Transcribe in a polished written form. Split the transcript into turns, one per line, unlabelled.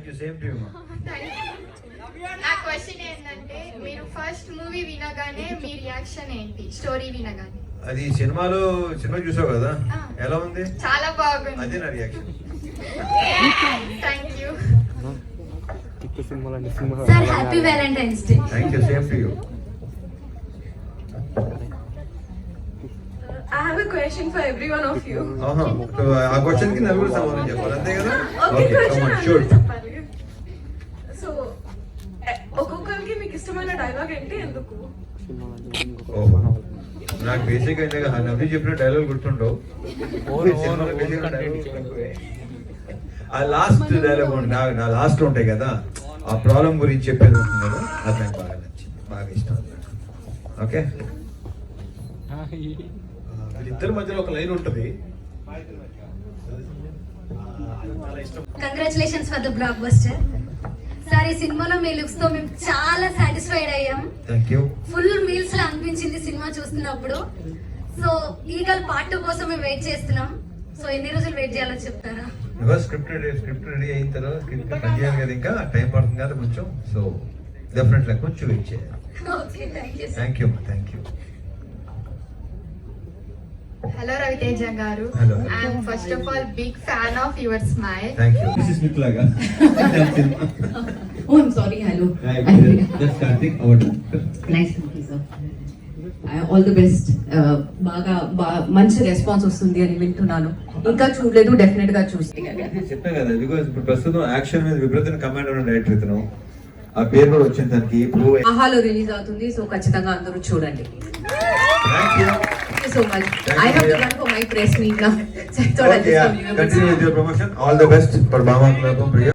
You same to you.
నా question ఏంటంటే మీరు ఫస్ట్ మూవీ వినగానే మీ రియాక్షన్ ఏంటి? స్టోరీ వినగానే
అది సినిమా చూసావు కదా, ఎలా ఉంది?
చాలా బాగుంది.
అదే నా reaction.
Thank you
sir. Happy Valentine's day.
Thank you, same to you.
I have a question for every one of you.
ఆ క్వశ్చన్ కి నలుగురు సమాధానం చెప్పాలి, అంతే కదా?
Okay, question
sure.
చెప్పాలి. So, ఒక్కొక్కరికి మీకు ఇష్టమైన డైలాగ్ ఏంటి, ఎందుకు?
నాకు బేసిక్ అయితే నవ్వి చెప్పిన డైలాగ్ గుర్తుండవు. ఆ లాస్ట్ డైలాగ్ నా లాస్ట్ ఉంటాయి కదా, ఆ ప్రాబ్లం గురించి చెప్పేది ఉంటుంది కదా, అది నాకు బాగా నచ్చింది, బాగా ఇష్టం. ఓకే,
ఇద్దరి మధ్యలో ఒక లైన్ ఉంటుంది.
Congratulations for the block buster. Sir, ఈ సినిమాలో మీ లుక్స్ తో మేము చాలా సాటిస్ఫైడ్ అయ్యాం.
Thank you.
ఫుల్ మీల్స్ లా అనిపించింది సినిమా చూస్తున్నప్పుడు. సో ఈగల్ పార్ట్ 2 కోసం మేము వెయిట్ చేస్తున్నాం. సో ఎన్ని రోజులు వెయిట్ చేయాలో చెప్తారా?
స్క్రిప్ట్ రెడీ అయిన తర్వాత స్క్రిప్ట్ పనిచేయాలి కదా, ఇంకా టైం పడుతుంది కదా కొంచెం. సో డెఫినెట్లీ కొంచెం వెయిట్ చేయాలి.
Okay, thank you.
Thank you, thank you.
Hello Raviteja garu.
Hello.
I'm first of all big fan of your smile.
Thank you. This is మిట్లాగా.
Oh, I'm sorry. Hello.
That's Karthik, our director.
Nice to meet you, sir. All the best. బాగా మంచి response వస్తుంది అని వింటున్నాను. ఇంకా చూడలేదు, definite గా చూస్తే.
చెప్పా కదా, బికాస్ ఇప్పుడు ప్రస్తుతం యాక్షన్ మీద విపరీతంగా కమాండ్ ఉన్న డైరెక్టర్ ఇతను. ఆ పేరు కూడా వచ్చింది దానికి. ఇప్పుడు
ఆహాలో రిలీజ్ అవుతుంది, సో ఖచ్చితంగా అందరూ చూడండి.
Thank you
so much. I have to run for my press meet now. So I thought I'd just come here.
Continue with your promotion. All the best for Mama Club.